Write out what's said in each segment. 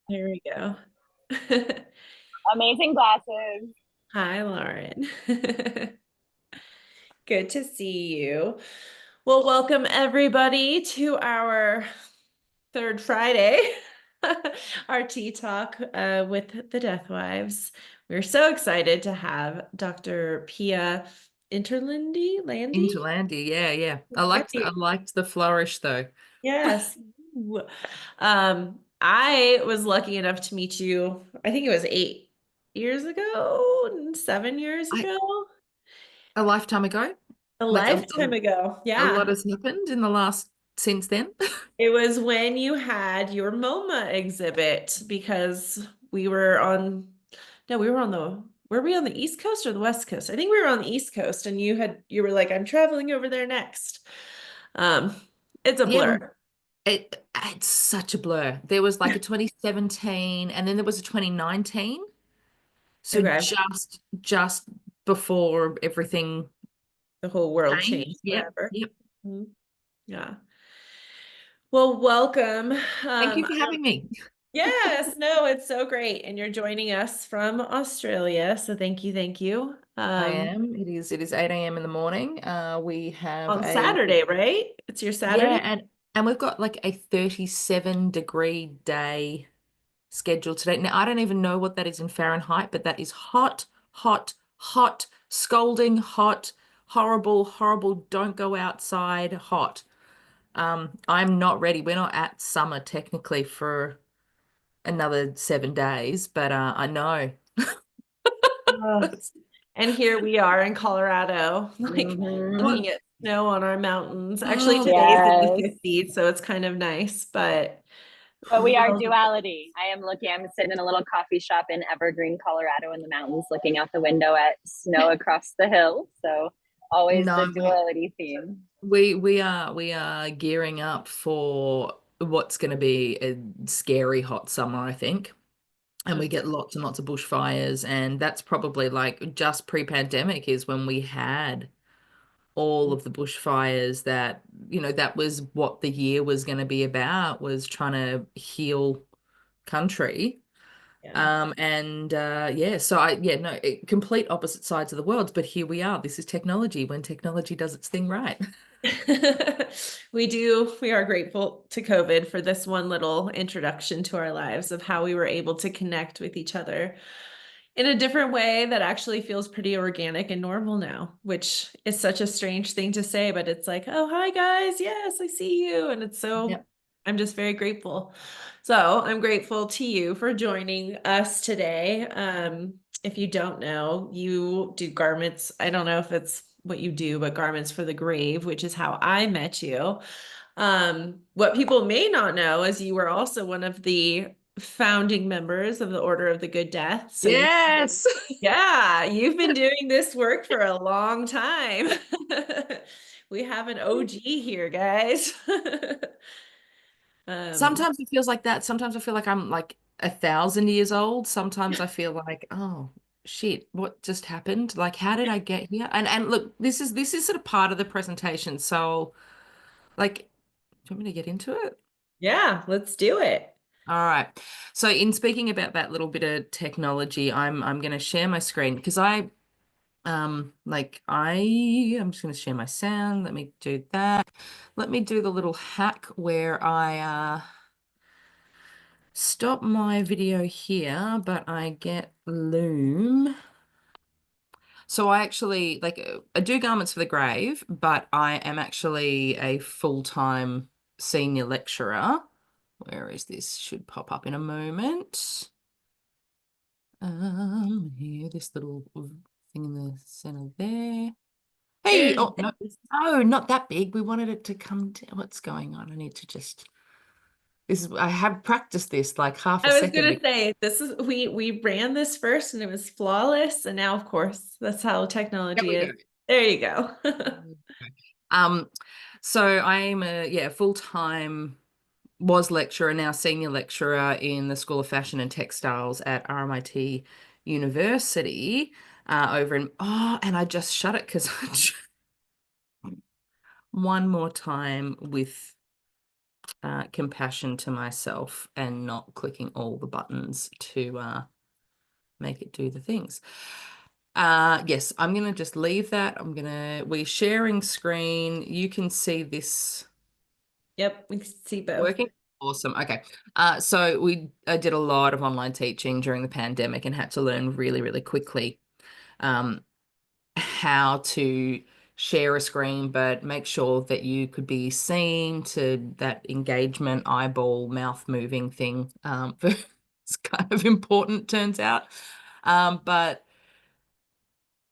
There we go. Amazing glasses. Hi, Lauren. Good to see you. Well, welcome everybody to our third Friday, our tea talk with the Death Wives. We're so excited to have Dr. Pia Interlandi, Landy? Interlandi, yeah, yeah. I liked the flourish though. Yes. Ooh. I was lucky enough to meet you, I think it was 8 years ago, 7 years I ago, A lifetime ago. a Like lifetime ago. a lot Yeah. has happened in the last since then. It was when you had your MoMA exhibit because we were on, no, we were on were we on the East Coast or the West Coast? I think we were on the East Coast and you were like, I'm traveling over there next. Um, it's a Yeah, blur. it's such a blur. There was like a 2017 and then there was a 2019. So Okay. just before everything The whole world changed. changed Yep, forever. yep. Mhm. Yeah. Well, welcome. Thank you for having me. Yes, no, it's so great. And you're joining us from Australia. So thank you, thank you. I am. It is 8 a.m. in the morning. We have On Saturday, right? It's your yeah, Saturday? and we've got like a 37-degree day scheduled today. Now, I don't even know what that is in Fahrenheit, but that is hot, hot, hot, scalding hot, horrible, horrible, don't go outside, hot. I'm not ready. We're not at summer technically for another 7 days, but I know. Oh. And here we are in Colorado, like What? looking at snow on our mountains. Actually, Oh, today's in the God. Yes. 50s, so it's kind of nice, but But we are well, duality. I am looking, I'm sitting in a little coffee shop in Evergreen, Colorado in the mountains, looking out the window at snow across the hill. So always No, the duality theme. we are gearing up for what's going to be a scary hot summer, I think. And we get lots and lots of bushfires, and that's probably like just pre-pandemic is when we had all of the bushfires that was what the year was going to be about, was trying to heal country. yeah. And yeah, so no, complete opposite sides of the world, but here we are. This is technology when technology does its thing right. We are grateful to COVID for this one little introduction to our lives of how we were able to connect with each other in a different way that actually feels pretty organic and normal now, which is such a strange thing to say, but it's like, oh, hi guys. Yes, I see you. And Yep. I'm just very grateful. So I'm grateful to you for joining us today. If you don't know, you do garments. I don't know if it's what you do, but garments for the grave, which is how I met you. What people may not know is you were also one of the founding members of the Order of the Good Death. So you, Yes. yeah, you've been doing this work for a long time. We have an OG here, guys. Um, Sometimes it feels like that. Sometimes I feel like I'm like 1,000 years old. Sometimes I feel like, oh shit, what just happened? Like, how did I get here? And look, this is sort of part of the presentation. So, like, do you want me to get into it? yeah, let's do it. All right. So, in speaking about that little bit of technology, I'm going to share my screen because I'm just going to share my sound. Let me do that. Let me do the little hack where I stop my video here, but I get Loom. So I actually I do garments for the grave, but I am actually a full-time senior lecturer. Where is this? Should pop up in a moment. Here, this little thing in the center there. Hey, There. oh no, no, not that big. We wanted it to come to what's going on? I need to just I have practiced this like half a I was second gonna ago. say we ran this first and it was flawless, and now of course that's how There technology we is. go. There you go. Um, so I'm a full-time was lecturer, now senior lecturer in the School of Fashion and Textiles at RMIT University over in and I just shut it because one more time with compassion to myself and not clicking all the buttons to make it do the things. Yes, I'm going to just leave that. We're sharing screen. You can see this. Yep, we can see both. Working. Awesome. Okay. So I did a lot of online teaching during the pandemic and had to learn really, really quickly how to share a screen, but make sure that you could be seen, to that engagement, eyeball, mouth moving thing. It's kind of important, turns out. But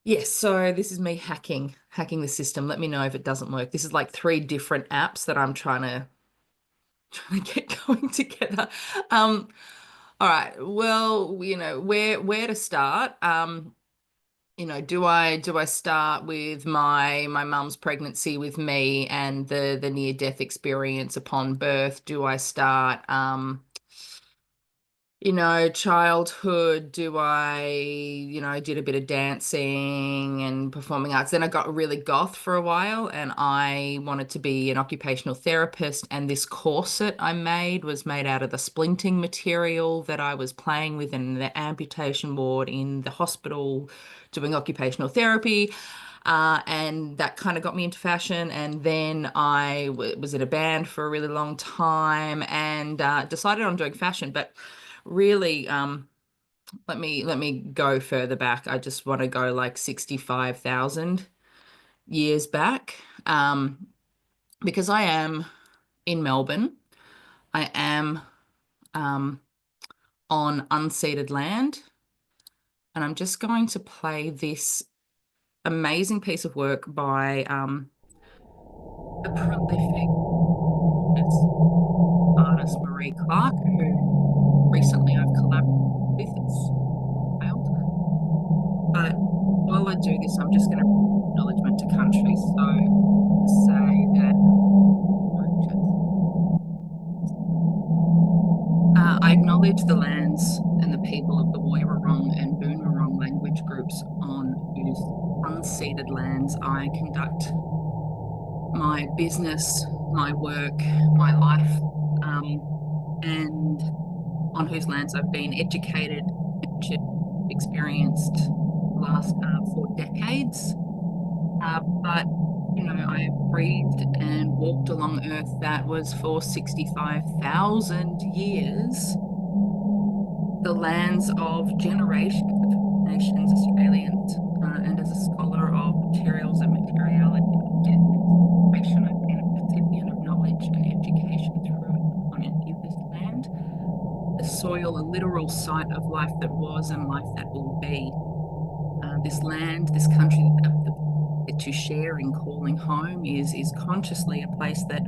yes, so this is me hacking the system. Let me know if it doesn't work. This is like 3 different apps that I'm trying to get going together. All right. Well, where to start? Do I start with my mum's pregnancy with me and the near death experience upon birth? Do I start childhood? Do I did a bit of dancing and performing arts. Then I got really goth for a while and I wanted to be an occupational therapist. And this corset I made was made out of the splinting material that I was playing with in the amputation ward in the hospital doing occupational therapy. And that kind of got me into fashion. And then I was in a band for a really long time and decided on doing fashion. But really, let me go further back. I just want to go like 65,000 years back, because I am in Melbourne. I am on unceded land, and I'm just going to play this amazing piece of work by the prolific artist Marie Clark, who recently I've collaborated with. It's failed. But while I do this, I'm just going to acknowledgement to country. So to say that I acknowledge the lands and the people of the Woiwurrung and Boonwurrung language groups on whose unceded lands I conduct my business, my work, my life, and on whose lands I've been educated, experienced last 4 decades. But I breathed and walked along Earth that was for 65,000 years the lands of generations of nations, Australians, and as a scholar of materials and materiality of generation, I've been a recipient of knowledge and education through it on any of this land. The soil, a literal site of life that was and life that will be. This land, this country that to share in calling home is consciously a place that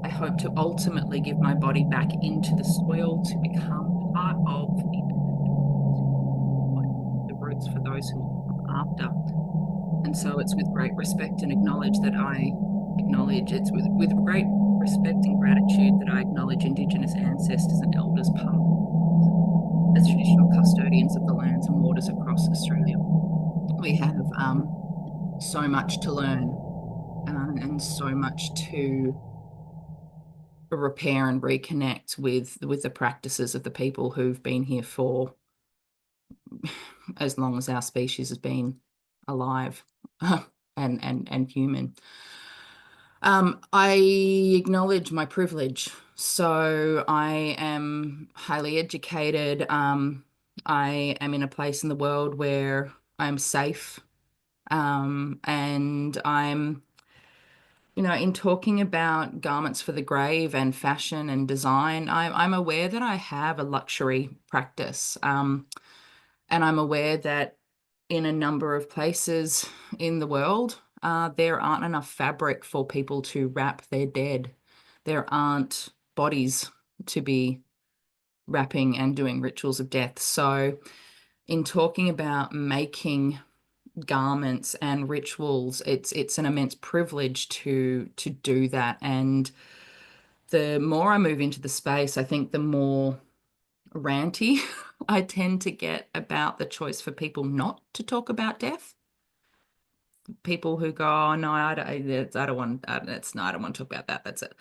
I hope to ultimately give my body back into the soil to become part of the roots for those who come after. And so it's with great respect and acknowledge that I acknowledge, it's with great respect and gratitude that I acknowledge Indigenous ancestors and elders past as traditional custodians of the lands and waters across Australia. We have so much to learn and so much to repair and reconnect with the practices of the people who've been here for as long as our species has been alive and human. I acknowledge my privilege. So I am highly educated. I am in a place in the world where I'm safe. And I'm in talking about garments for the grave and fashion and design, I'm aware that I have a luxury practice. And I'm aware that in a number of places in the world, there aren't enough fabric for people to wrap their dead. There aren't bodies to be wrapping and doing rituals of death. So in talking about making garments and rituals, it's an immense privilege to do that. And the more I move into the space, I think the more ranty I tend to get about the choice for people not to talk about death. People who go, oh no, I don't want to talk about that. That's it.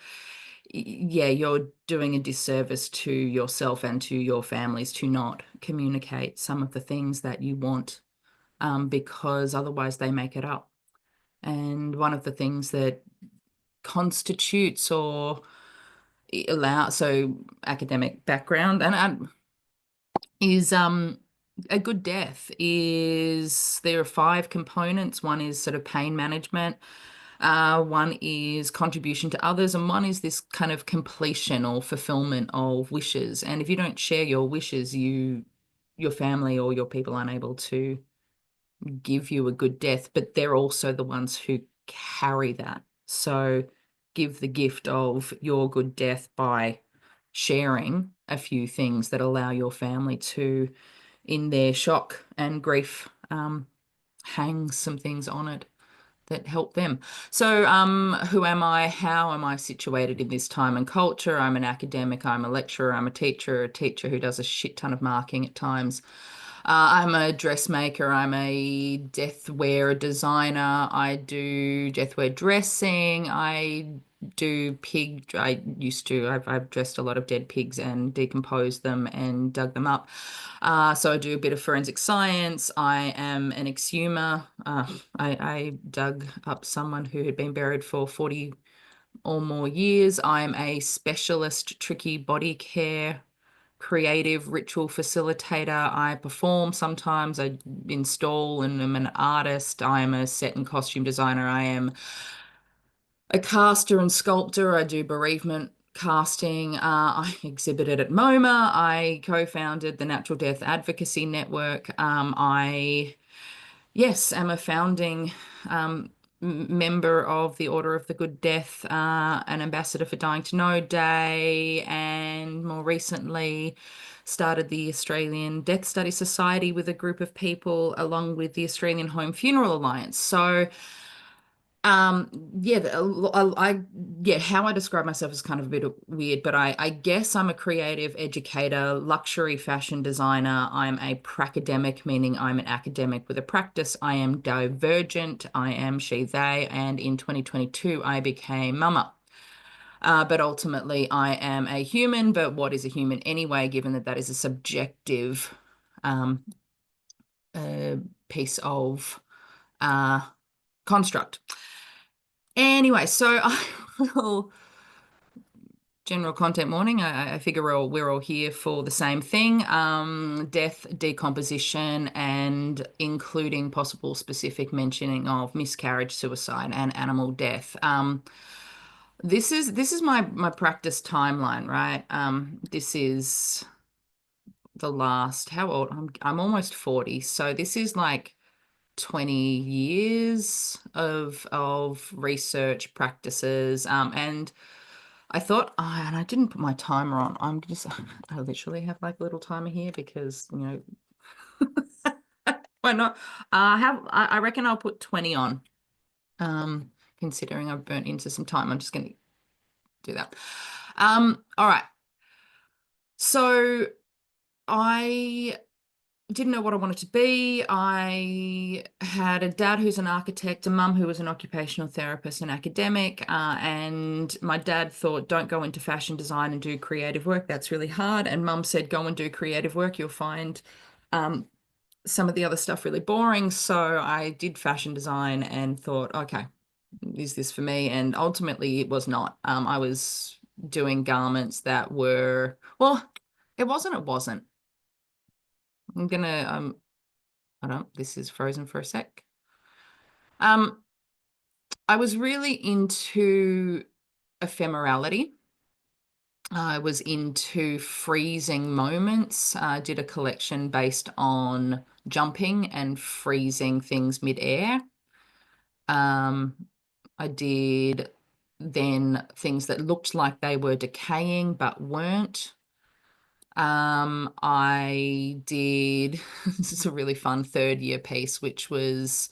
yeah, you're doing a disservice to yourself and to your families to not communicate some of the things that you want, because otherwise they make it up. And one of the things that constitutes or allow, so academic background, and is a good death is there are 5 components. One is sort of pain management. One is contribution to others, and one is this kind of completion or fulfillment of wishes. And if you don't share your wishes, your family or your people aren't able to give you a good death, but they're also the ones who carry that. So give the gift of your good death by sharing a few things that allow your family to, in their shock and grief, hang some things on it that help them. So, who am I? How am I situated in this time and culture? I'm an academic, I'm a lecturer, I'm a teacher who does a shit ton of marking at times. I'm a dressmaker, I'm a deathwear designer, I do deathwear dressing, I've dressed a lot of dead pigs and decomposed them and dug them up. So I do a bit of forensic science. I am an exhumer. I dug up someone who had been buried for 40 or more years. I'm a specialist tricky body care creative ritual facilitator. I perform sometimes, I install, and I'm an artist. I am a set and costume designer. I am a caster and sculptor. I do bereavement casting. I exhibited at MoMA. I co-founded the Natural Death Advocacy Network. Yes, am a founding member of the Order of the Good Death, an ambassador for Dying to Know Day, and more recently started the Australian Death Study Society with a group of people, along with the Australian Home Funeral Alliance. So yeah, how I describe myself is kind of a bit weird, but I guess I'm a creative educator, luxury fashion designer. I'm a pracademic, meaning I'm an academic with a practice. I am divergent. I am she, they, and in 2022, I became mama. But ultimately, I am a human. But what is a human anyway, given that that is a subjective um, piece of construct? Anyway, so I will general content warning. I figure we're all here for the same thing: death, decomposition, and including possible specific mentioning of miscarriage, suicide, and animal death. This is my practice timeline, right? This is the last, how old? I'm almost 40, so this is like 20 years of research practices, and I thought, and I didn't put my timer on. I literally have like a little timer here because, why not? I reckon I'll put 20 on. Considering I've burnt into some time, I'm just going to do that. All right. So I didn't know what I wanted to be. I had a dad who's an architect, a mum who was an occupational therapist and academic, and my dad thought, don't go into fashion design and do creative work. That's really hard. And mum said, go and do creative work. You'll find some of the other stuff really boring. So I did fashion design and thought, okay, is this for me? And ultimately it was not. I was doing garments that were, well, it wasn't. I'm gonna I don't, this is frozen for a sec. I was really into ephemerality. I was into freezing moments. I did a collection based on jumping and freezing things mid-air. I did then things that looked like they were decaying but weren't. I did, this is a really fun 3rd-year piece, which was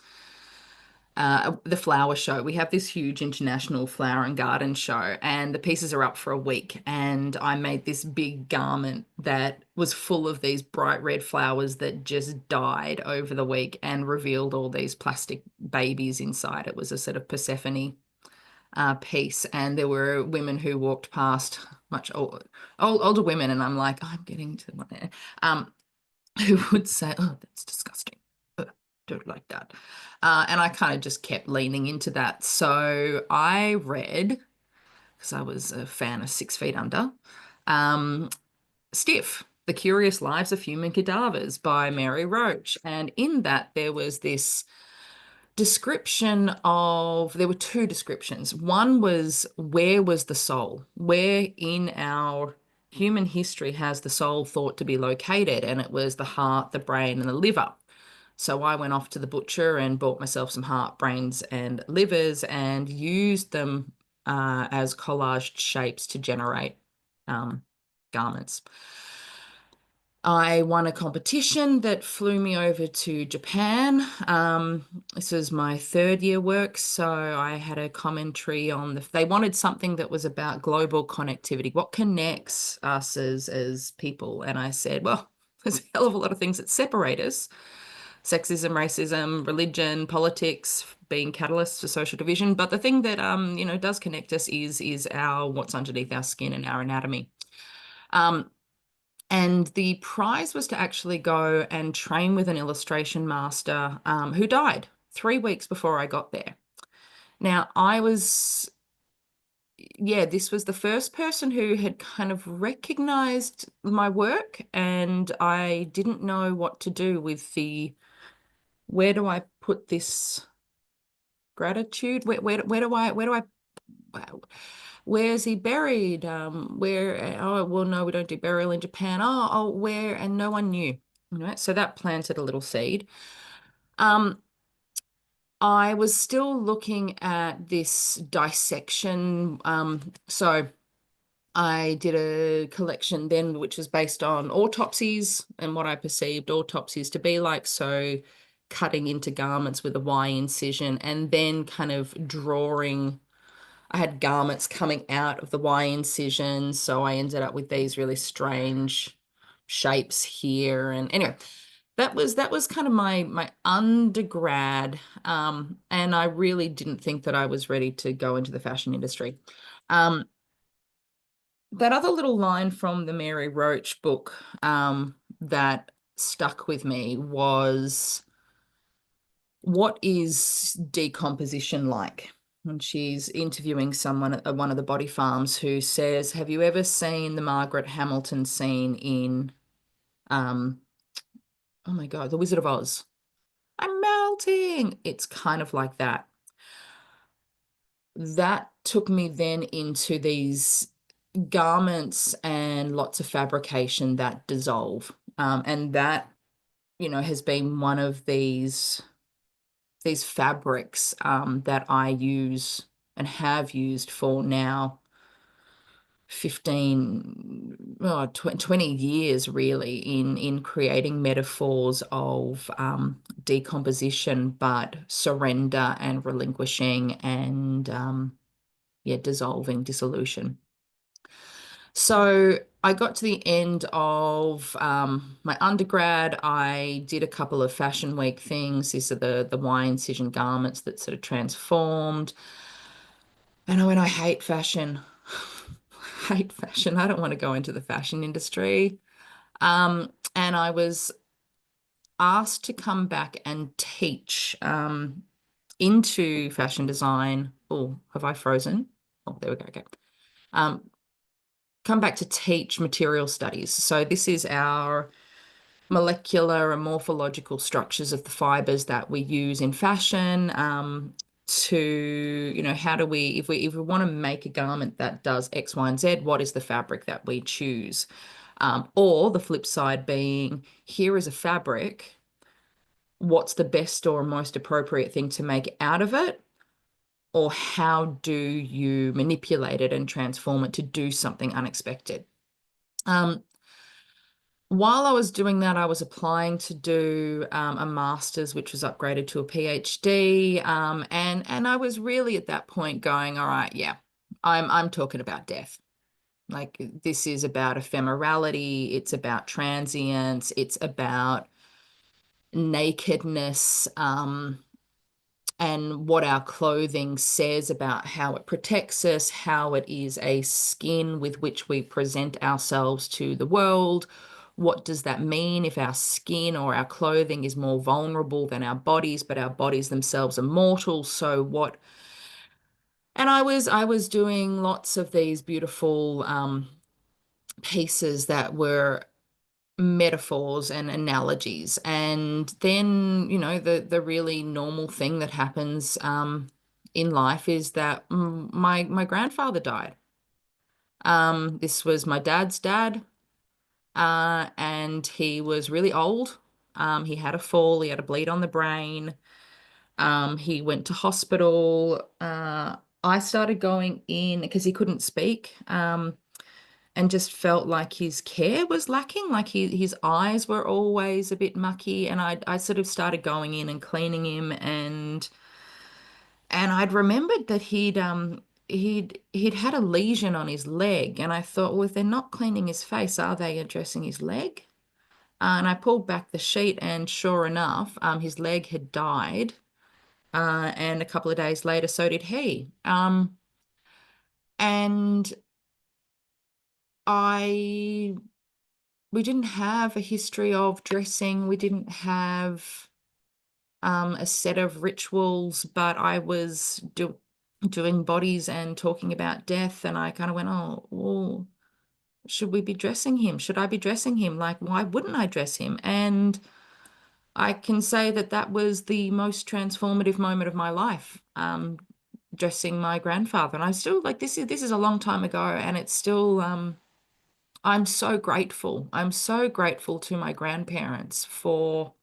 the flower show. We have this huge international flower and garden show, and the pieces are up for a week. And I made this big garment that was full of these bright red flowers that just died over the week and revealed all these plastic babies inside. It was a sort of Persephone piece, and there were women who walked past, much older women, and I'm like, oh, I'm getting to one there, who would say, oh, that's disgusting. Don't like that. And I kind of just kept leaning into that. So I read, because I was a fan of 6 Feet Under, Stiff, The Curious Lives of Human Cadavers by Mary Roach. And in that, there was this description of, there were two descriptions. One was, where was the soul? Where in our human history has the soul thought to be located? And it was the heart, the brain, and the liver. So I went off to the butcher and bought myself some heart, brains, and livers and used them as collaged shapes to generate garments. I won a competition that flew me over to Japan. This was my 3rd year work, so I had a commentary on they wanted something that was about global connectivity. What connects us as people? And I said, well, there's a hell of a lot of things that separate us. Sexism, racism, religion, politics being catalysts for social division. But the thing that does connect us is our what's underneath our skin and our anatomy. And the prize was to actually go and train with an illustration master who died 3 weeks before I got there. Now, this was the first person who had kind of recognized my work, and I didn't know what to do with where do I put this gratitude? Where do I where's he buried? Oh, well, no, we don't do burial in Japan. Where? And no one knew. So that planted a little seed. I was still looking at this dissection. So I did a collection then, which was based on autopsies and what I perceived autopsies to be like. So cutting into garments with a Y incision and then kind of drawing. I had garments coming out of the Y incision, so I ended up with these really strange shapes here. And anyway, that was kind of my undergrad, and I really didn't think that I was ready to go into the fashion industry. That other little line from the Mary Roach book that stuck with me was, what is decomposition like? And she's interviewing someone at one of the body farms who says, have you ever seen the Margaret Hamilton scene in, oh my God, The Wizard of Oz? I'm melting. It's kind of like that. That took me then into these garments and lots of fabrication that dissolve. And that, has been one of these fabrics that I use and have used for now 20 years really in creating metaphors of decomposition, but surrender and relinquishing and dissolving, dissolution. So I got to the end of my undergrad. I did a couple of Fashion Week things. These are the Y incision garments that sort of transformed. And I went, I hate fashion. Hate fashion. I don't want to go into the fashion industry. And I was asked to come back and teach into fashion design. Oh, have I frozen? Oh, there we go. Okay. Come back to teach material studies. So this is our molecular and morphological structures of the fibers that we use in fashion, to, how do we, if we want to make a garment that does X, Y, and Z, what is the fabric that we choose? Or the flip side being, here is a fabric, what's the best or most appropriate thing to make out of it? Or how do you manipulate it and transform it to do something unexpected? While I was doing that, I was applying to do a master's, which was upgraded to a PhD. And I was really at that point going, all right, yeah, I'm talking about death. Like, this is about ephemerality, it's about transience, it's about nakedness, and what our clothing says about how it protects us, how it is a skin with which we present ourselves to the world. What does that mean if our skin or our clothing is more vulnerable than our bodies, but our bodies themselves are mortal? So what? And I was doing lots of these beautiful pieces that were metaphors and analogies. And then, the really normal thing that happens in life is that my grandfather died. This was my dad's dad, and he was really old. He had a fall, he had a bleed on the brain. He went to hospital. I started going in because he couldn't speak. And just felt like his care was lacking, like his eyes were always a bit mucky, and I sort of started going in and cleaning him, and I'd remembered that he'd had a lesion on his leg, and I thought, well, if they're not cleaning his face, are they addressing his leg? And I pulled back the sheet, and sure enough, his leg had died, and a couple of days later, so did he. And I we didn't have a history of dressing. We didn't have a set of rituals, but I was doing bodies and talking about death. And I kind of went, oh, well, should we be dressing him? Should I be dressing him? Like, why wouldn't I dress him? And I can say that that was the most transformative moment of my life, dressing my grandfather. And I still like this is a long time ago, and it's still I'm so grateful. I'm so grateful to my grandparents for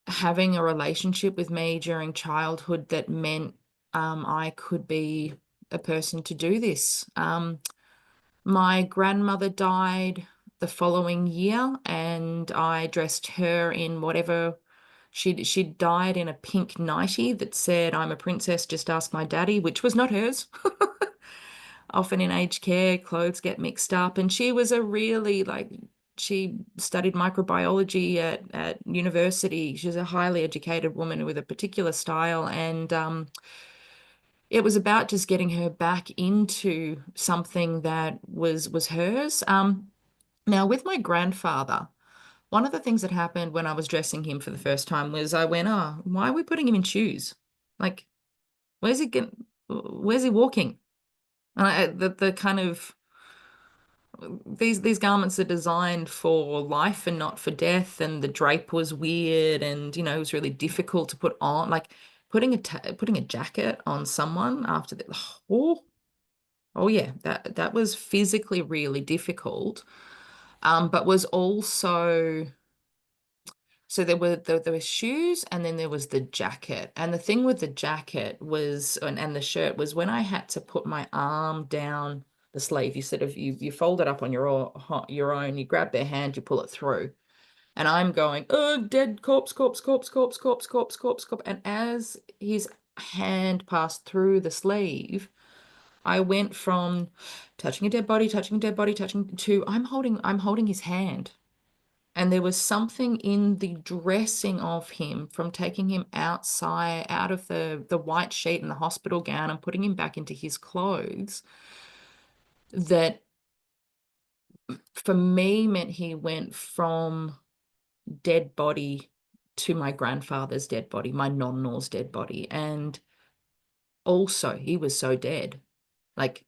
having a relationship with me during childhood that meant I could be a person to do this. My grandmother died the following year, and I dressed her in whatever she died in a pink nightie that said, "I'm a princess, just ask my daddy," which was not hers. Often in aged care, clothes get mixed up. And she was a really she studied microbiology at university. She's a highly educated woman with a particular style. And it was about just getting her back into something that was hers. Now, with my grandfather, one of the things that happened when I was dressing him for the first time was I went, oh, why are we putting him in shoes? Like, where's he walking? And the kind of these garments are designed for life and not for death, and the drape was weird, and it was really difficult to put on, like putting a jacket on someone after the oh oh yeah, that was physically really difficult, but was also, so there were shoes, and then there was the jacket. And the thing with the jacket was, and the shirt was, when I had to put my arm down the sleeve, you sort of you fold it up on your own, you grab their hand, you pull it through. And I'm going, oh, dead corpse, corpse, corpse, corpse, corpse, corpse, corpse, corpse. And as his hand passed through the sleeve, I went from touching a dead body, touching a dead body, touching to I'm holding his hand. And there was something in the dressing of him, from taking him outside, out of the white sheet and the hospital gown, and putting him back into his clothes, that for me meant he went from dead body to my grandfather's dead body, my non-Nor's dead body. And also, he was so dead. Like,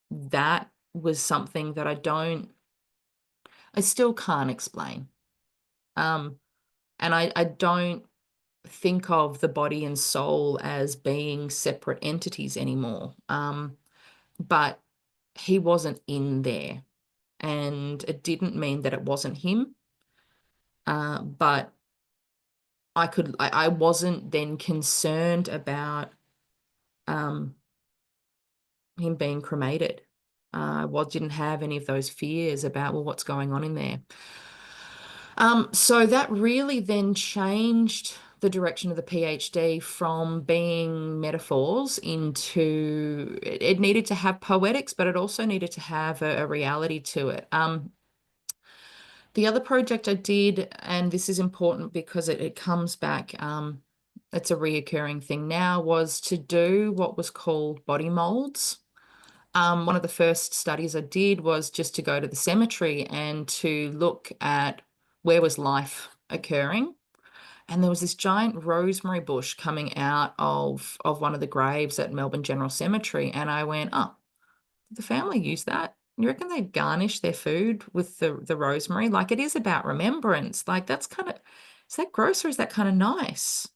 that was something that I still can't explain. And I don't think of the body and soul as being separate entities anymore. But he wasn't in there, and it didn't mean that it wasn't him. But I wasn't then concerned about um, him being cremated. Didn't have any of those fears about, well, what's going on in there. So that really then changed the direction of the PhD from being metaphors into, it needed to have poetics, but it also needed to have a reality to it. The other project I did, and this is important because it comes back it's a reoccurring thing now, was to do what was called body molds. One of the first studies I did was just to go to the cemetery and to look at where was life occurring. And there was this giant rosemary bush coming out of one of the graves at Melbourne General Cemetery. And I went, oh, did the family use that? You reckon they garnish their food with the rosemary? Like, it is about remembrance. Like, that's kind of, is that gross or is that kind of nice?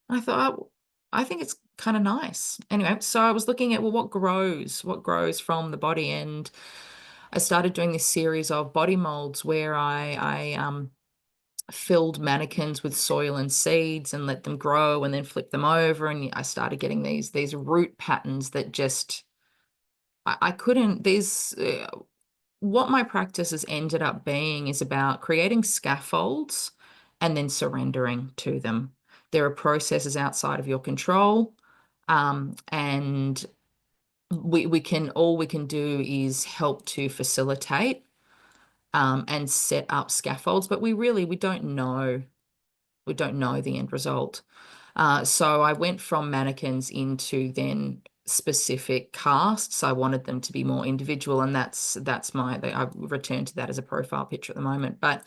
And I thought, oh, I think it's kind of nice. Anyway, so I was looking at, well, what grows from the body? And I started doing this series of body molds where I filled mannequins with soil and seeds and let them grow and then flip them over. And I started getting these root patterns that just, I couldn't, what my practice has ended up being is about creating scaffolds and then surrendering to them. There are processes outside of your control. And all we can do is help to facilitate and set up scaffolds, but we don't know. We don't know the end result. So I went from mannequins into then specific casts. I wanted them to be more individual, and I've returned to that as a profile picture at the moment. But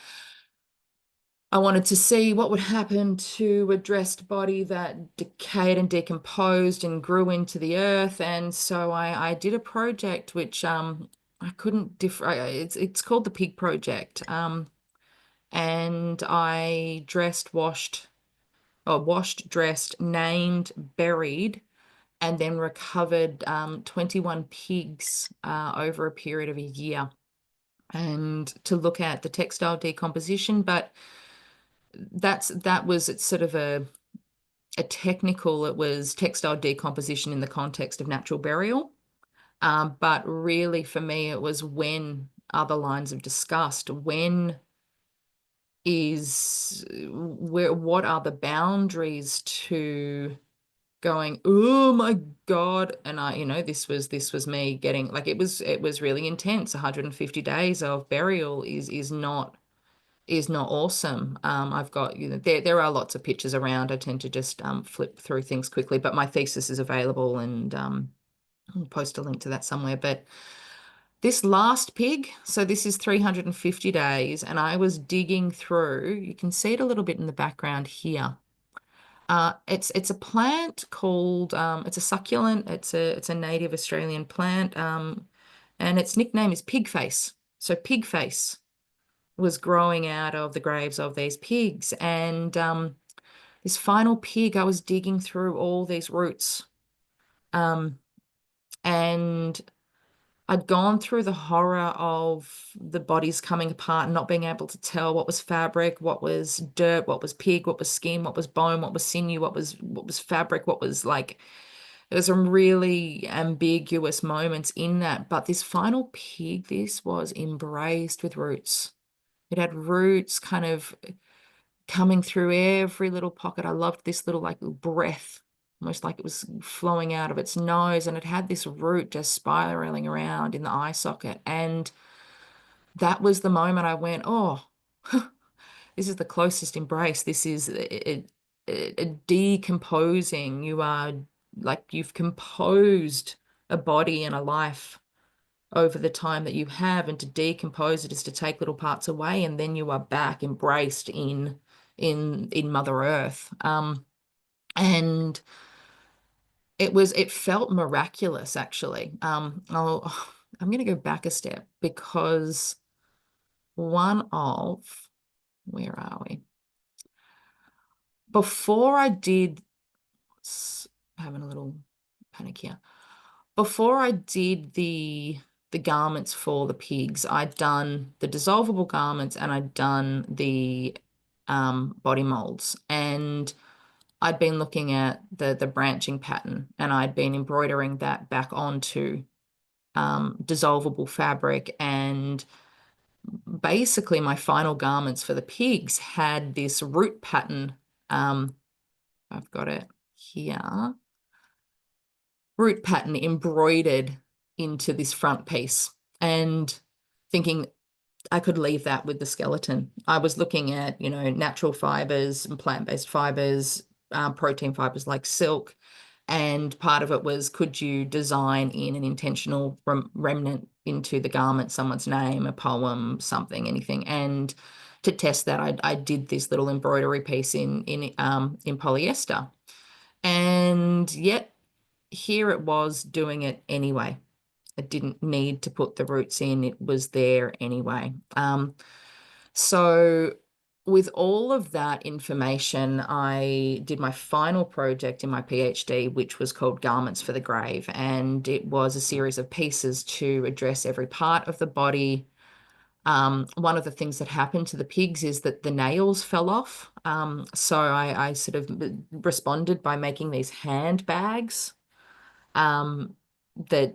I wanted to see what would happen to a dressed body that decayed and decomposed and grew into the earth. And so I did a project which I couldn't differ. It's called the Pig Project. And I washed, dressed, named, buried, and then recovered 21 pigs over a period of a year, and to look at the textile decomposition. But it's sort of a technical, it was textile decomposition in the context of natural burial. But really for me, it was when other lines of disgust, what are the boundaries to going, oh my God. And this was me getting, like, it was really intense. 150 days of burial is not awesome. I've got, there are lots of pictures around. I tend to just flip through things quickly, but my thesis is available, and I'll post a link to that somewhere. But this last pig, so this is 350 days, and I was digging through, you can see it a little bit in the background here. It's a plant called, it's a succulent, it's a native Australian plant, and its nickname is pig face. So pig face was growing out of the graves of these pigs. And this final pig, I was digging through all these roots. And I'd gone through the horror of the bodies coming apart and not being able to tell what was fabric, what was dirt, what was pig, what was skin, what was bone, what was sinew, what was fabric, what was like. There was some really ambiguous moments in that. But this final pig, this was embraced with roots. It had roots kind of coming through every little pocket. I loved this little like breath, almost like it was flowing out of its nose, and it had this root just spiraling around in the eye socket. And that was the moment I went, oh, this is the closest embrace. This is decomposing. You are like, you've composed a body and a life over the time that you have, and to decompose it is to take little parts away, and then you are back embraced in Mother Earth. And it felt miraculous, actually. I'm going to go back a step, because where are we? Before I did, having a little panic here. Before I did the garments for the pigs, I'd done the dissolvable garments and I'd done the body molds, and I'd been looking at the branching pattern, and I'd been embroidering that back onto dissolvable fabric. And basically my final garments for the pigs had this root pattern. I've got it here. Root pattern embroidered into this front piece, and thinking I could leave that with the skeleton. I was looking at, natural fibers and plant-based fibers, protein fibers like silk. And part of it was, could you design in an intentional remnant into the garment, someone's name, a poem, something, anything. And to test that, I did this little embroidery piece in polyester. And yet here it was doing it anyway. It didn't need to put the roots in. It was there anyway. So with all of that information, I did my final project in my PhD, which was called Garments for the Grave. And it was a series of pieces to address every part of the body. One of the things that happened to the pigs is that the nails fell off. So I sort of responded by making these handbags that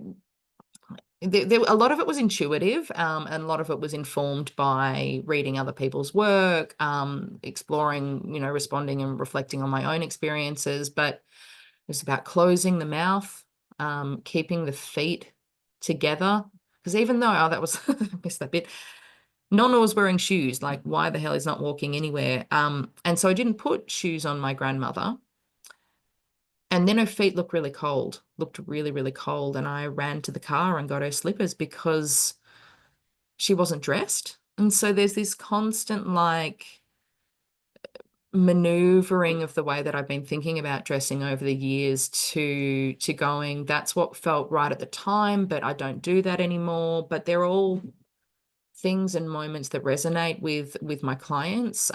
a lot of it was intuitive, and a lot of it was informed by reading other people's work, exploring, responding and reflecting on my own experiences. But it was about closing the mouth, keeping the feet together. Because even though, that was, I missed that bit. Nonna was wearing shoes. Like, why the hell is not walking anywhere? And so I didn't put shoes on my grandmother. And then her feet looked really cold, really cold. And I ran to the car and got her slippers because she wasn't dressed. And so there's this constant maneuvering of the way that I've been thinking about dressing over the years to going, that's what felt right at the time, but I don't do that anymore. But they're all things and moments that resonate with my clients.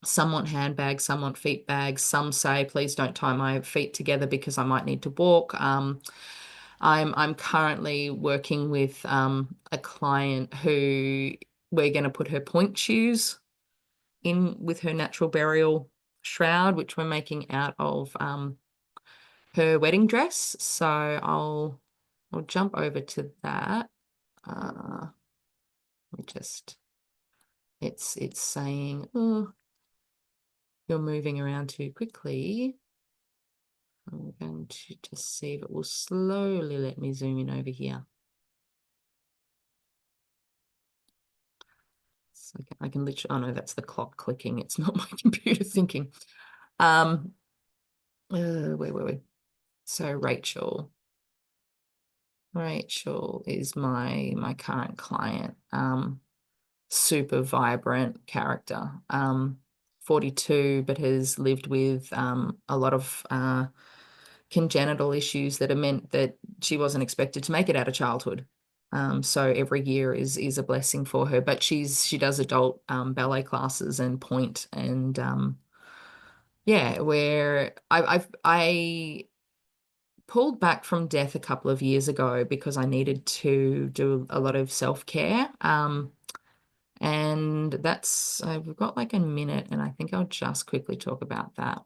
Some want handbags, some want feet bags. Some say, please don't tie my feet together because I might need to walk. I'm currently working with a client who we're going to put her point shoes in with her natural burial shroud, which we're making out of her wedding dress. So I'll jump over to that. It's saying, oh, you're moving around too quickly. I'm going to just see if it will slowly let me zoom in over here. So I can literally, oh no, that's the clock clicking. It's not my computer thinking. Where were we? So Rachel is my current client. Super vibrant character. 42, but has lived with a lot of congenital issues that have meant that she wasn't expected to make it out of childhood. So every year is a blessing for her. But she does adult ballet classes and point, and yeah, where I pulled back from death a couple of years ago because I needed to do a lot of self-care. And that's, I've got like a minute, and I think I'll just quickly talk about that.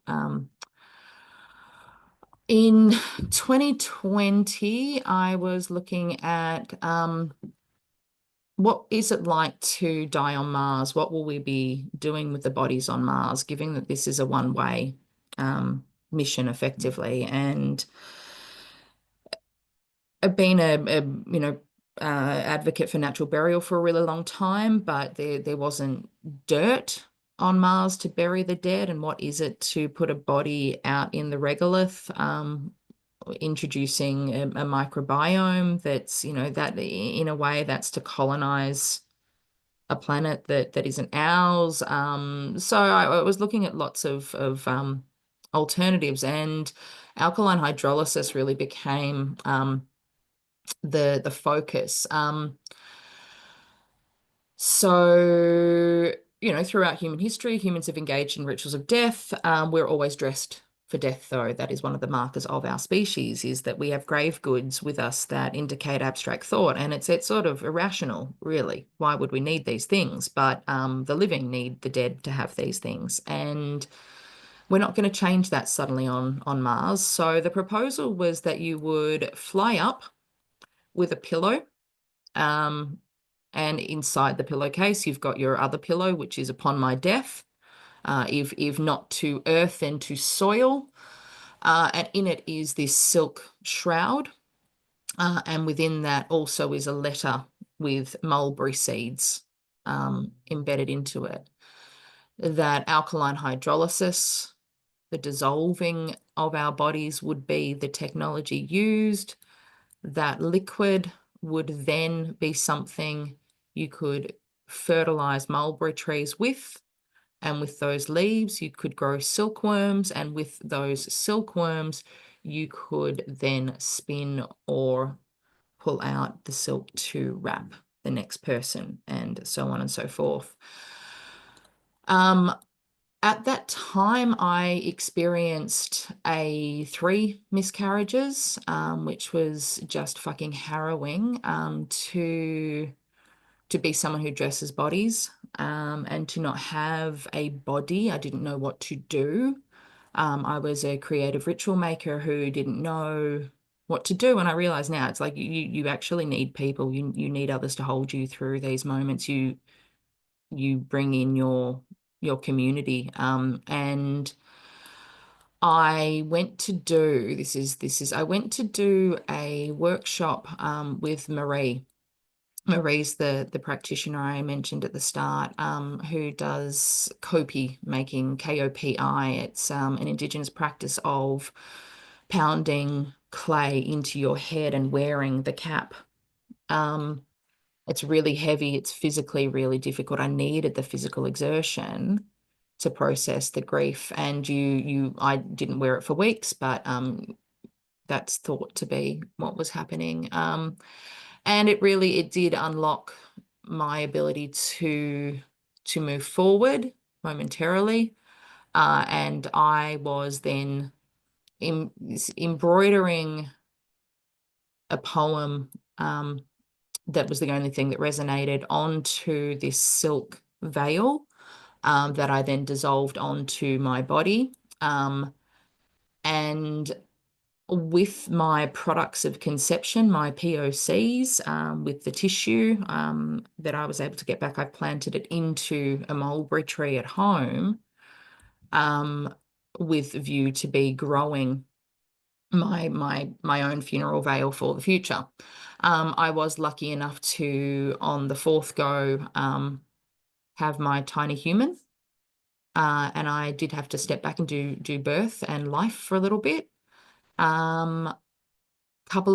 In 2020, I was looking at what is it like to die on Mars? What will we be doing with the bodies on Mars, given that this is a one-way mission effectively? And I've been a advocate for natural burial for a really long time, but there wasn't dirt on Mars to bury the dead. And what is it to put a body out in the regolith, introducing a microbiome that's, that in a way that's to colonize a planet that isn't ours. So I was looking at lots of alternatives, and alkaline hydrolysis really became the focus. So, throughout human history, humans have engaged in rituals of death. We're always dressed for death, though. That is one of the markers of our species, is that we have grave goods with us that indicate abstract thought. And it's sort of irrational, really. Why would we need these things? But the living need the dead to have these things. And we're not going to change that suddenly on Mars. So the proposal was that you would fly up with a pillow. And inside the pillowcase, you've got your other pillow, which is upon my death. If not to earth, then to soil. And in it is this silk shroud. And within that also is a letter with mulberry seeds embedded into it. That alkaline hydrolysis the dissolving of our bodies would be the technology used. That liquid would then be something you could fertilize mulberry trees with. And with those leaves, you could grow silkworms. And with those silkworms, you could then spin or pull out the silk to wrap the next person, and so on and so forth. At that time, I experienced 3 miscarriages, which was just fucking harrowing, to be someone who dresses bodies, and to not have a body. I didn't know what to do. I was a creative ritual maker who didn't know what to do. And I realize now it's like you actually need people. You need others to hold you through these moments. You bring in your community. And I went to do I went to do a workshop with Marie. Marie's the practitioner I mentioned at the start, who does kopi making, KOPI. It's an Indigenous practice of pounding clay into your head and wearing the cap. It's really heavy. It's physically really difficult. I needed the physical exertion to process the grief. And I didn't wear it for weeks, but that's thought to be what was happening. And it did unlock my ability to move forward momentarily. And I was then embroidering a poem that was the only thing that resonated onto this silk veil that I then dissolved onto my body. And with my products of conception, my POCs, with the tissue that I was able to get back, I planted it into a mulberry tree at home, with view to be growing my own funeral veil for the future. I was lucky enough to, on the 4th go, have my tiny human. And I did have to step back and do birth and life for a little bit. Couple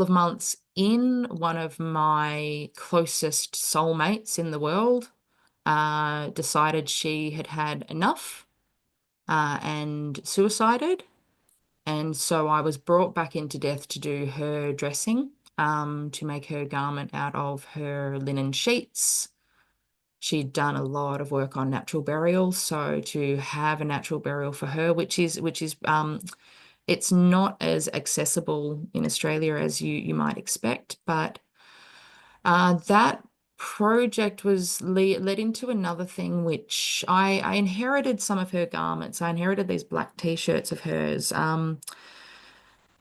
of months in, one of my closest soulmates in the world decided she had had enough and suicided. And so I was brought back into death to do her dressing, to make her garment out of her linen sheets. She'd done a lot of work on natural burial, so to have a natural burial for her, which is it's not as accessible in Australia as you might expect, but that project was led into another thing, which I inherited some of her garments. I inherited these black t-shirts of hers.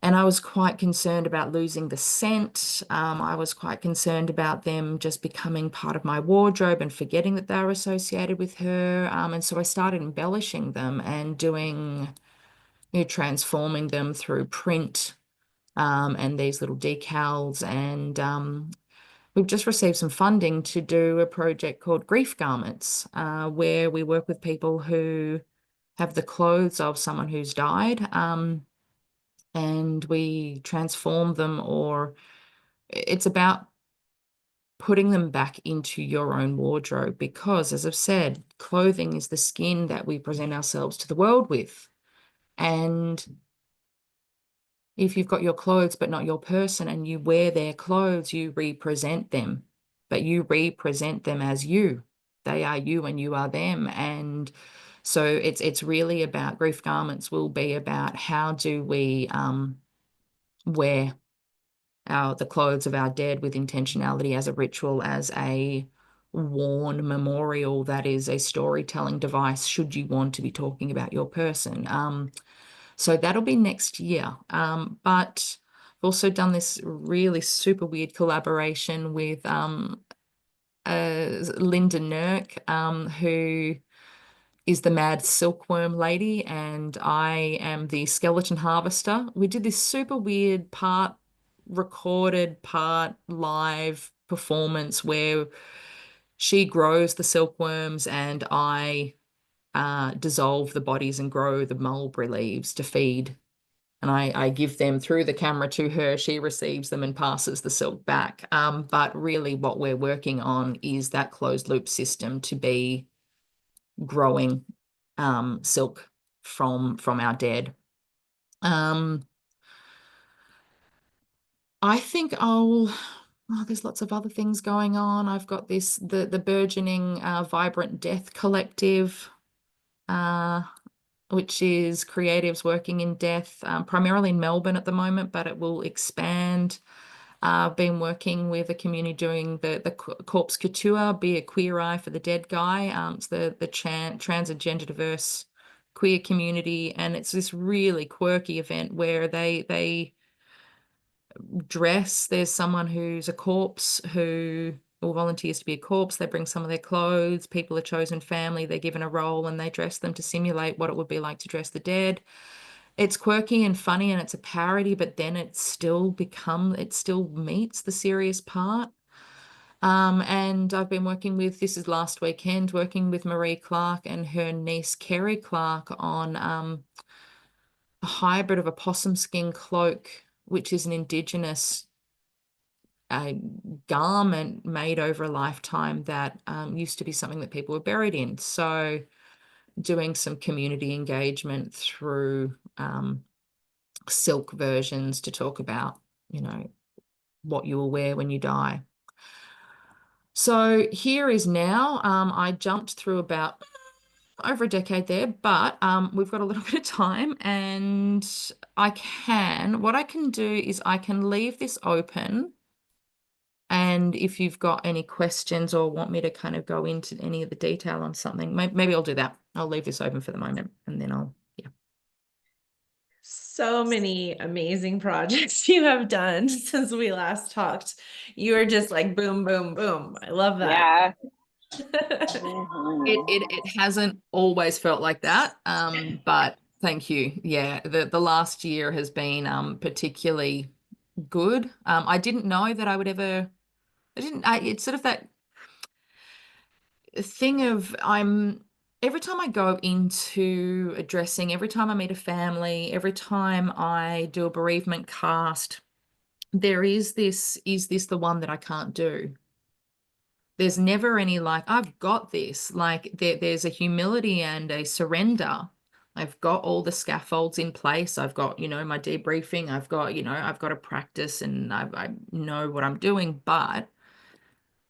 And I was quite concerned about losing the scent. I was quite concerned about them just becoming part of my wardrobe and forgetting that they were associated with her. And so I started embellishing them and transforming them through print, and these little decals. And we've just received some funding to do a project called Grief Garments, where we work with people who have the clothes of someone who's died. And we transform them, or it's about putting them back into your own wardrobe, because, as I've said, clothing is the skin that we present ourselves to the world with. And if you've got your clothes but not your person, and you wear their clothes, you represent them, but you represent them as you. They are you and you are them. And so it's really about, Grief Garments will be about, how do we wear the clothes of our dead with intentionality, as a ritual, as a worn memorial that is a storytelling device, should you want to be talking about your person. So that'll be next year. But I've also done this really super weird collaboration with Linda Nurk, who is the mad silkworm lady, and I am the skeleton harvester. We did this super weird part recorded, part live performance where she grows the silkworms and I dissolve the bodies and grow the mulberry leaves to feed. And I give them through the camera to her. She receives them and passes the silk back. But really what we're working on is that closed loop system to be growing silk from our dead. I think there's lots of other things going on. I've got the burgeoning Vibrant Death Collective, which is creatives working in death, primarily in Melbourne at the moment, but it will expand. I've been working with a community doing the corpse couture, be a queer eye for the dead guy. It's the trans and gender diverse queer community, and it's this really quirky event where they dress. There's someone who's a corpse who or volunteers to be a corpse. They bring some of their clothes. People are chosen family. They're given a role and they dress them to simulate what it would be like to dress the dead. It's quirky and funny and it's a parody, but then it still meets the serious part. And I've been this is last weekend, working with Marie Clark and her niece Kerry Clark on a hybrid of a possum skin cloak, which is an Indigenous garment made over a lifetime that used to be something that people were buried in. So doing some community engagement through silk versions to talk about, what you will wear when you die. So here is now, I jumped through about over a decade there, but we've got a little bit of time and what I can do is I can leave this open. And if you've got any questions or want me to kind of go into any of the detail on something, maybe I'll do that. I'll leave this open for the moment and then yeah. So many amazing projects you have done since we last talked. You are just like boom, boom, boom. I love that. Yeah. It hasn't always felt like that, but thank you. Yeah, the last year has been particularly good. I didn't know that I would ever. It's sort of that thing of every time I go into addressing, every time I meet a family, every time I do a bereavement cast, there is this the one that I can't do? There's never any like, I've got this. Like there's a humility and a surrender. I've got all the scaffolds in place. I've got, my debriefing. I've got, I've got to practice and I know what I'm doing, but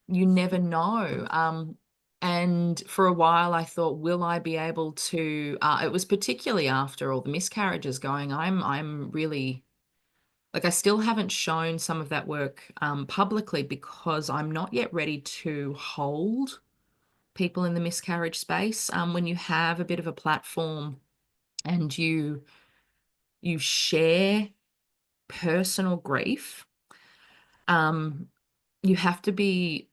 you never know. And for a while I thought, will I be able to, it was particularly after all the miscarriages going, I'm really, like, I still haven't shown some of that work publicly because I'm not yet ready to hold people in the miscarriage space. When you have a bit of a platform and you share personal grief, you have to be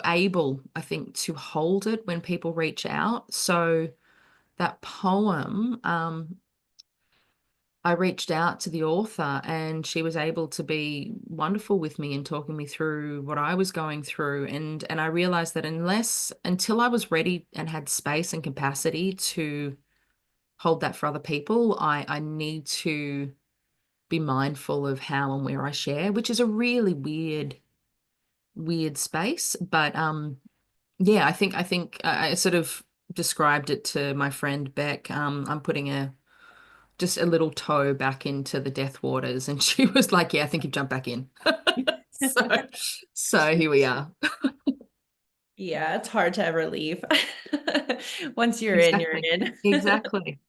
able, I think, to hold it when people reach out. So that poem, I reached out to the author and she was able to be wonderful with me and talking me through what I was going through. And I realized that until I was ready and had space and capacity to hold that for other people, I need to be mindful of how and where I share, which is a really weird space. But yeah, I think I sort of described it to my friend Beck. I'm putting just a little toe back into the death waters, and she was like, "Yeah, I think you jump back in." So here we are. Yeah, it's hard to ever leave. Once you're in, you're Exactly. in. Exactly.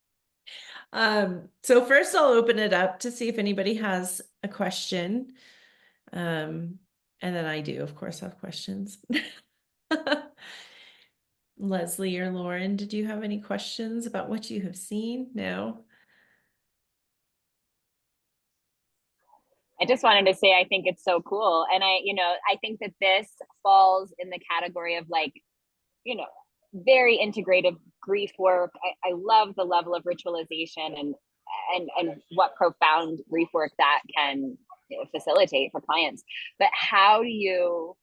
So first I'll open it up to see if anybody has a question. And then I do, of course, have questions. Leslie or Lauren, did you have any questions about what you have seen? No. I just wanted to say I think it's so cool. And I think that this falls in the category of like, very integrative grief work. I love the level of ritualization and what profound grief work that can facilitate for clients. But how do you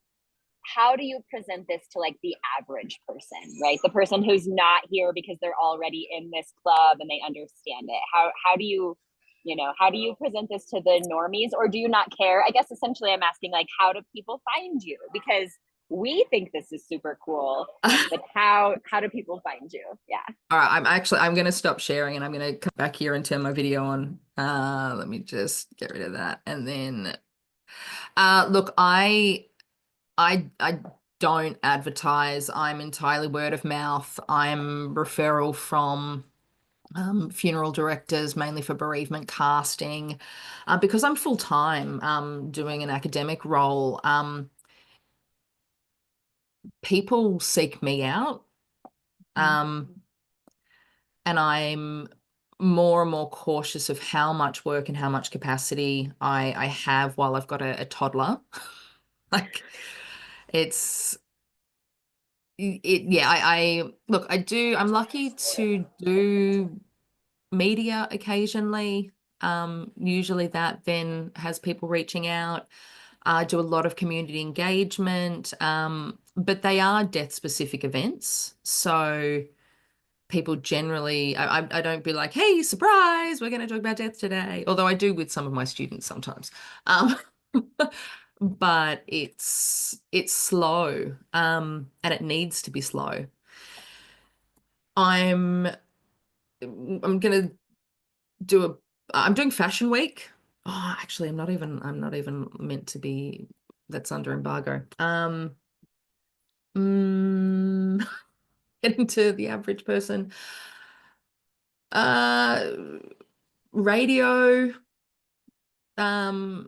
how do you present this to like the average person, right? The person who's not here because they're already in this club and they understand it. How do you, how do you present this to the normies, or do you not care? I guess essentially I'm asking, like, how do people find you? Because we think this is super cool, but how do people find you? Yeah. All right, I'm going to stop sharing and I'm going to come back here and turn my video on. Let me just get rid of that. And then, look, I don't advertise. I'm entirely word of mouth. I'm referral from funeral directors, mainly for bereavement casting, because I'm full time doing an academic role. People seek me out, and I'm more and more cautious of how much work and how much capacity I have while I've got a toddler. Like it's yeah, I look, I'm lucky to do media occasionally. Usually that then has people reaching out. I do a lot of community engagement, but they are death specific events. So people generally, I don't be like, hey, surprise, we're going to talk about death today. Although I do with some of my students sometimes. But it's slow, and it needs to be slow. I'm gonna I'm doing Fashion Week. Oh, actually, I'm not even meant to be, that's under embargo. Mm, Getting to the average person. Uh, Radio. No,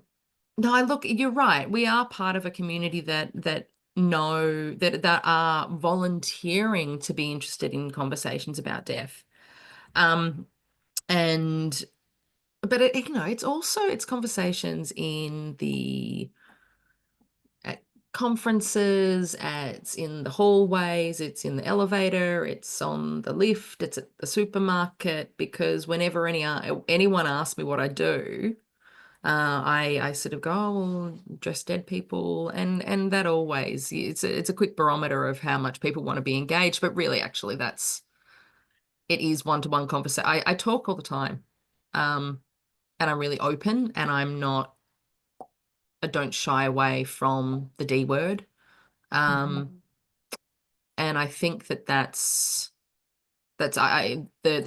look, you're right. We are part of a community that know that are volunteering to be interested in conversations about death. Um, and but it's also it's conversations in the at conferences, it's in the hallways, it's in the elevator, it's on the lift, it's at the supermarket, because whenever anyone asks me what I do, I sort of go, oh, well, dress dead people, and that always it's a quick barometer of how much people want to be engaged, but really actually it is one-to-one conversation. I talk all the time. And I'm really open, and I don't shy away from the D word. And I think the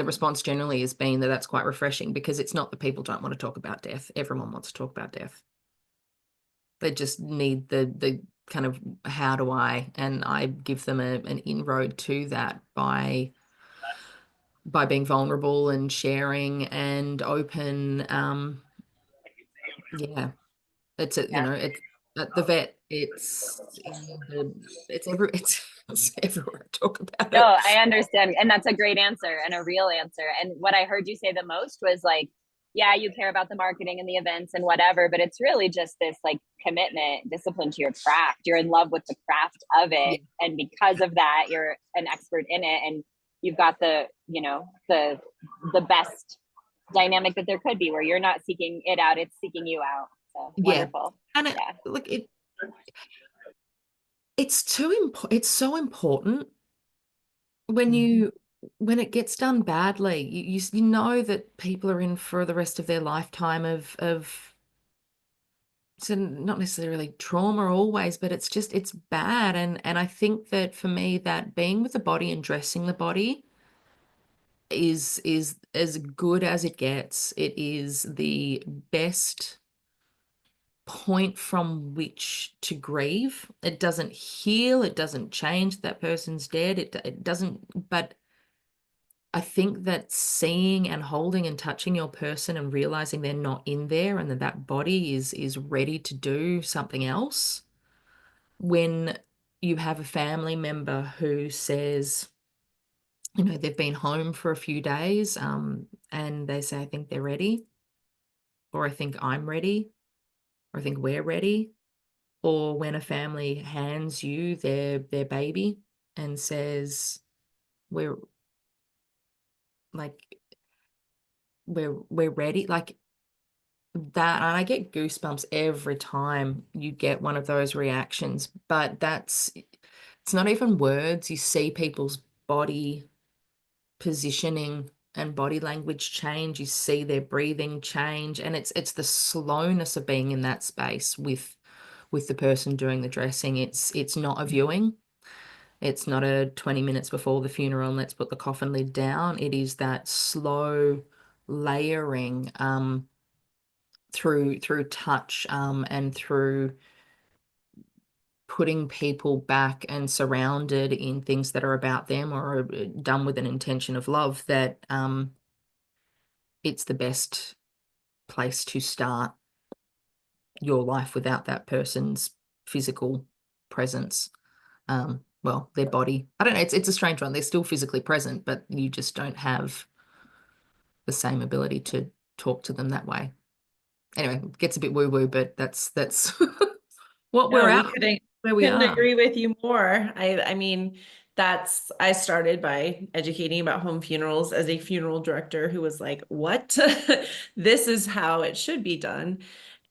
response generally has been that that's quite refreshing, because it's not that people don't want to talk about death. Everyone wants to talk about death. They just need the kind of how do I, and I give them an inroad to that by being vulnerable and sharing and open. Yeah. It's it's at the vet, it's everywhere I talk about No, it. I understand. And that's a great answer and a real answer. And what I heard you say the most was like, yeah, you care about the marketing and the events and whatever, but it's really just this like commitment, discipline to your craft. You're in love with the craft of Yeah. it. And because of that, you're an expert in it. And you've got the best dynamic that there could be, where you're not seeking it out, it's seeking you out. So Yeah. wonderful. And Yeah. it's so important when when it gets done badly. You know that people are in for the rest of their lifetime of so not necessarily trauma always, but it's bad. And I think that for me, that being with the body and dressing the body is as good as it gets. It is the best point from which to grieve. It doesn't heal, it doesn't change that person's dead. It doesn't, but I think that seeing and holding and touching your person and realizing they're not in there, and that body is ready to do something else. When you have a family member who says, they've been home for a few days, and they say, I think they're ready, or I think I'm ready, or I think we're ready. Or when a family hands you their baby and says, we're like we're ready. Like, that, and I get goosebumps every time you get one of those reactions, but it's not even words. You see people's body positioning and body language change. You see their breathing change, and it's the slowness of being in that space with the person doing the dressing. It's not a viewing. It's not a 20 minutes before the funeral and let's put the coffin lid down. It is that slow layering through touch and through putting people back and surrounded in things that are about them or are done with an intention of love, that it's the best place to start your life without that person's physical presence. Well, their body. I don't know, it's a strange one. They're still physically present, but you just don't have the same ability to talk to them that way. Anyway, it gets a bit woo-woo, but that's what we're No, we at, where we couldn't are. agree with you more. I mean, I started by educating about home funerals as a funeral director who was like, what? This is how it should be done.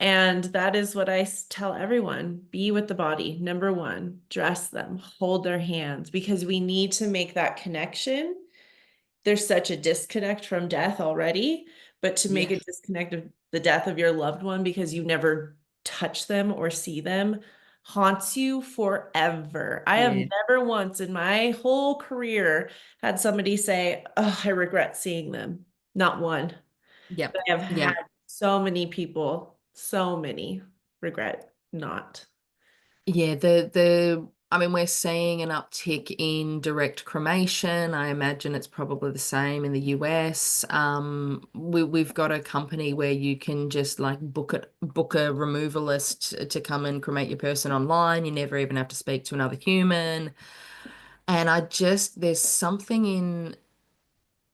And that is what I tell everyone. Be with the body. Number one, dress them, hold their hands, because we need to make that connection. There's such a disconnect from death already, but to make Yeah. a disconnect of the death of your loved one because you never touch them or see them haunts you forever. I have Yeah. never once in my whole career had somebody say, "Oh, I regret seeing them." Not one. Yep. But I have Yeah. had so many people, so many regret not. Yeah, the I mean, we're seeing an uptick in direct cremation. I imagine it's probably the same in the US. We've got a company where you can just like book a removalist to come and cremate your person online. You never even have to speak to another human. And there's something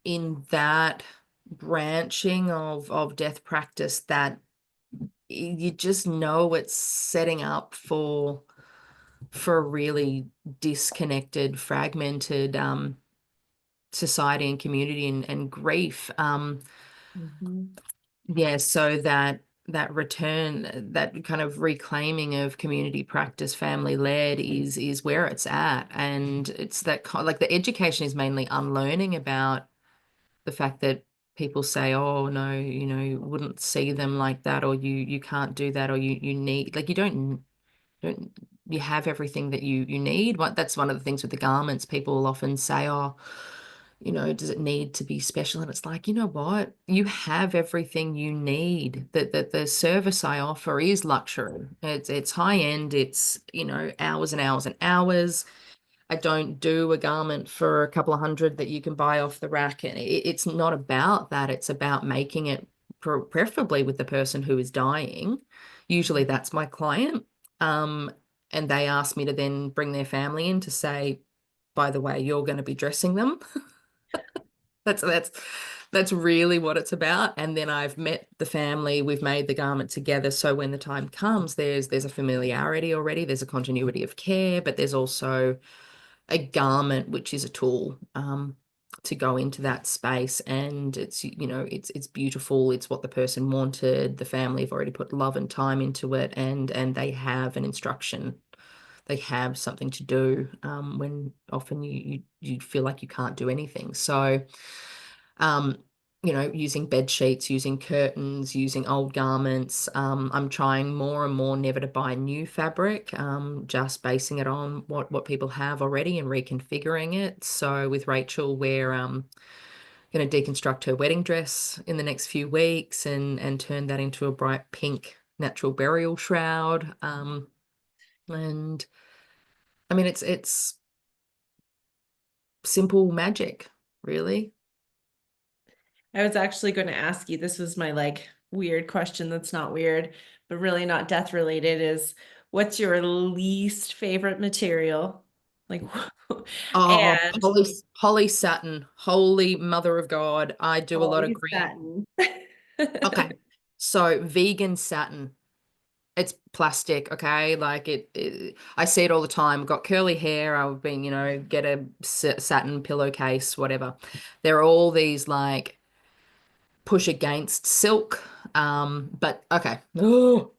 in that branching of death practice that you just know it's setting up for a really disconnected, fragmented society and community and grief. Mhm. Yeah, so that return, that kind of reclaiming of community practice, family led is where it's at, and it's like the education is mainly unlearning about the fact that people say, oh no, you wouldn't see them like that, or you can't do that, or you need, like, don't you have everything that you need. That's one of the things with the garments. People will often say, oh, does it need to be special? And it's like, you know what, you have everything you need. That the service I offer is luxury. It's high end. It's hours and hours and hours. I don't do a garment for a couple of hundred that you can buy off the rack. And it's not about that. It's about making it preferably with the person who is dying. Usually that's my client. Um, and they ask me to then bring their family in to say, by the way, you're going to be dressing them. That's really what it's about. And then I've met the family, we've made the garment together. So when the time comes, there's a familiarity already, there's a continuity of care, but there's also a garment, which is a tool to go into that space. And it's beautiful. It's what the person wanted. The family have already put love and time into it, and they have an instruction. They have something to do when often you feel like you can't do anything. So, um, using bed sheets, using curtains, using old garments. I'm trying more and more never to buy new fabric, just basing it on what people have already and reconfiguring it. So with Rachel, we're going to deconstruct her wedding dress in the next few weeks and turn that into a bright pink natural burial shroud. And I mean, it's simple magic, really. I was actually going to ask you, this was my like weird question that's not weird, but really not death related, is what's your least favorite material? Like, Oh, and poly satin, holy mother of God. I do a lot of poly green. satin. Okay. So vegan satin. It's plastic, okay? Like I see it all the time. Got curly hair. I've been, get a satin pillowcase, whatever. There are all these like push against silk But okay. Oh,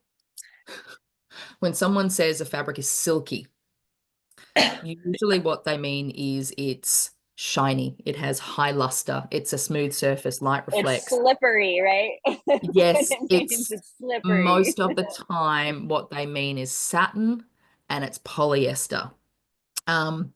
when someone says a fabric is silky, usually what they mean is it's shiny, it has high luster, it's a smooth surface, light It's reflects. slippery, right? That's what Yes, it means. it's It's slippery. most of the time what they mean is satin and it's polyester. Um,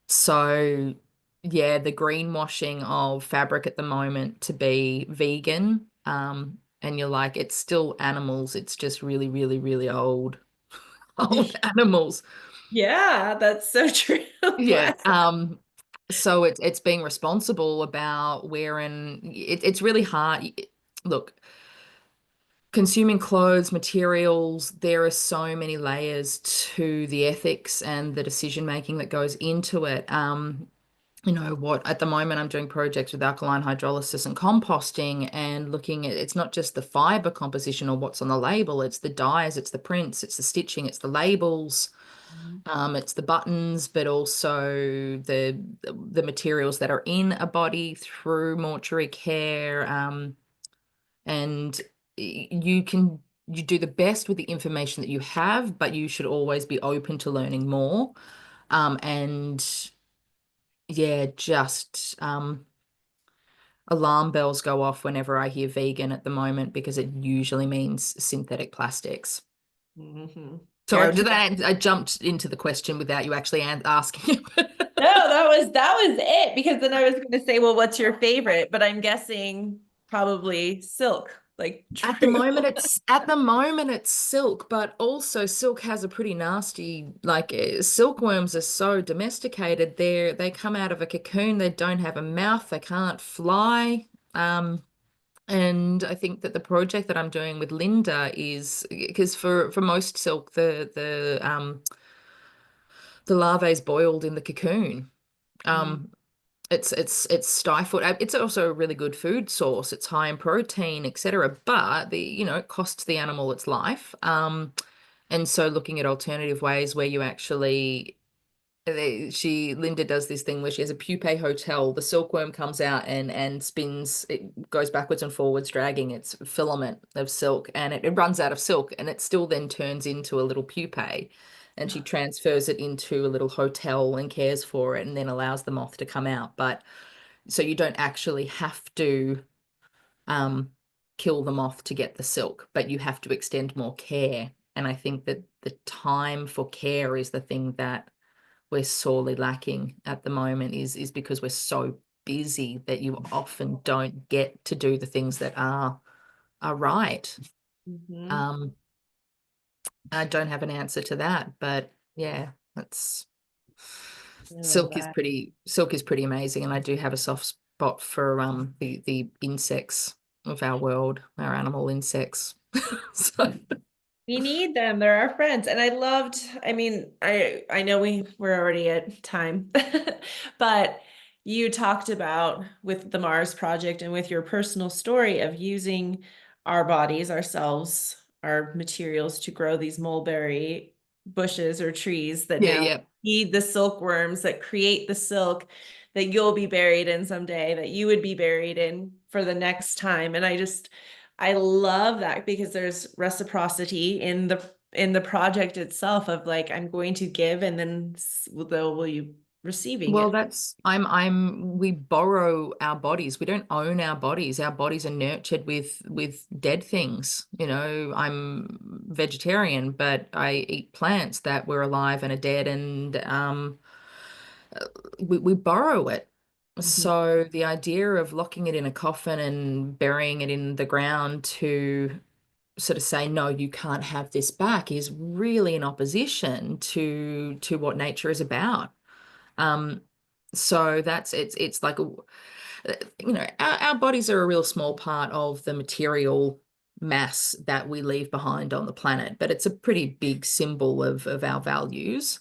so yeah, the greenwashing of fabric at the moment to be vegan, and you're like, it's still animals, it's just really, really, really old, old animals. Yeah, that's so true. Yeah. Wow. So it's being responsible about it's really hard. Look, consuming clothes, materials, there are so many layers to the ethics and the decision making that goes into it. What at the moment I'm doing projects with alkaline hydrolysis and composting and looking at it's not just the fiber composition or what's on the label, it's the dyes, it's the prints, it's the stitching, it's the labels. It's the buttons, but also the materials that are in a body through mortuary care. And you do the best with the information that you have, but you should always be open to learning more. And yeah, just alarm bells go off whenever I hear vegan at the moment because it usually means synthetic plastics. Mm-hmm. Sorry, I jumped into the question without you actually asking. No, that was it because then I was going to say, well, what's your favorite? But I'm guessing probably silk, like true. At the moment it's silk, but also silk has a pretty nasty silkworms are so domesticated. They come out of a cocoon, they don't have a mouth, they can't fly. And I think that the project that I'm doing with Linda is because for most silk the larvae is boiled in the cocoon. Um, it's stifled. It's also a really good food source. It's high in protein, etc. But it costs the animal its life. And so looking at alternative ways where you actually Linda does this thing where she has a pupae hotel. The silkworm comes out and spins, it goes backwards and forwards, dragging its filament of silk, and it runs out of silk, and it still then turns into a little pupae. And she transfers it into a little hotel and cares for it, and then allows the moth to come out. But so you don't actually have to um, kill the moth to get the silk, but you have to extend more care. And I think that the time for care is the thing that we're sorely lacking at the moment is because we're so busy that you often don't get to do the things that are right. Mm-hmm. Um, I don't have an answer to that, but yeah, that's I love that. silk is pretty amazing, and I do have a soft spot for the insects of our world, our animal insects. So We need them. They're our friends. And I loved, I mean, I know we're already at time, but you talked about with the Mars project and with your personal story of using our bodies, ourselves, our materials to grow these mulberry bushes or trees that yeah, now yeah. feed the silkworms that create the silk that you'll be buried in someday, that you would be buried in for the next time. And I love that because there's reciprocity in the project itself of like I'm going to give and then will you receiving Well, it. we borrow our bodies. We don't own our bodies. Our bodies are nurtured with dead things. I'm vegetarian, but I eat plants that were alive and are dead, and we borrow it. Mhm. So the idea of locking it in a coffin and burying it in the ground to sort of say, no, you can't have this back is really in opposition to what nature is about. Um, so it's like our bodies are a real small part of the material mass that we leave behind on the planet, but it's a pretty big symbol of our values.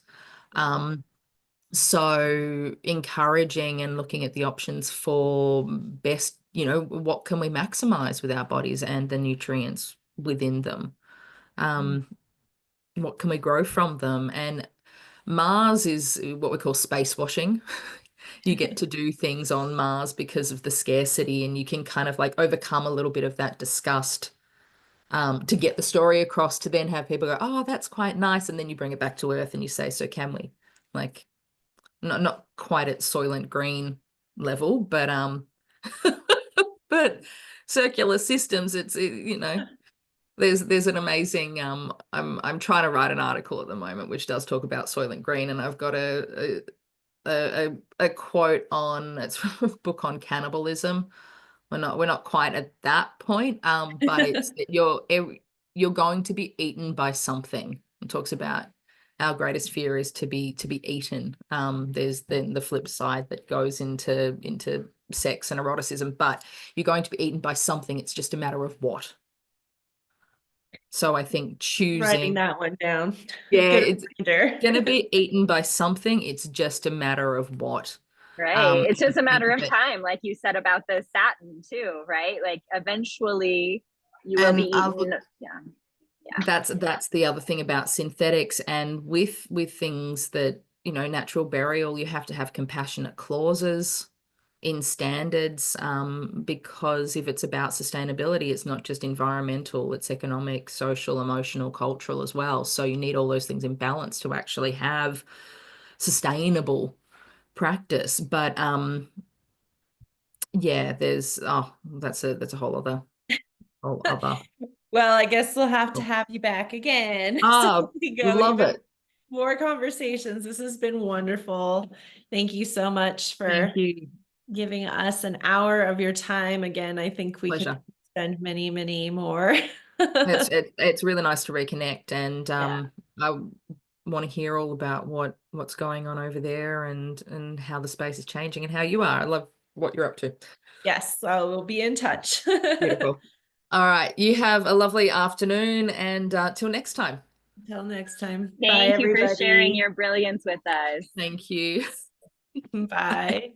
Um, so encouraging and looking at the options for best, what can we maximize with our bodies and the nutrients within them? Um, what can we grow from them? And Mars is what we call space washing. You get to do things on Mars because of the scarcity, and you can kind of like overcome a little bit of that disgust to get the story across, to then have people go, oh, that's quite nice. And then you bring it back to earth and you say, so can we? Like, not quite at Soylent Green level, but circular systems, you know, there's an amazing I'm trying to write an article at the moment which does talk about Soylent Green, and I've got a quote on, it's from a book on cannibalism. We're not quite at that point, but it's you're going to be eaten by something. It talks about our greatest fear is to be eaten. There's then the flip side that goes into sex and eroticism, but you're going to be eaten by something. It's just a matter of what. So I think Writing choosing, that one down. yeah, Good it's reminder. gonna be eaten by something. It's just a matter of what. Right. It's I just a matter think of that, time, like you said about the satin too, right? Like eventually you will be and eaten. Yeah. Yeah. that's the other thing about synthetics, and with things that, you know, natural burial, you have to have compassionate clauses in standards, because if it's about sustainability, it's not just environmental, it's economic, social, emotional, cultural as well. So you need all those things in balance to actually have sustainable practice. But yeah, there's that's a whole other. Well, I guess we'll have to have you back again so Oh, we can go love even it. more conversations. This has been wonderful. Thank you so much Thank for you. giving us an hour of your time. Again, I think we could Pleasure. spend many, many more. It's really nice to reconnect, and Yeah. I want to hear all about what's going on over there, and how the space is changing and how you are. I love what you're up to. Yes, so we'll be in touch. Beautiful. All right, you have a lovely afternoon, and till next time. Until next time. Bye, Thank you for sharing everybody. your brilliance with us. Thank you. Bye.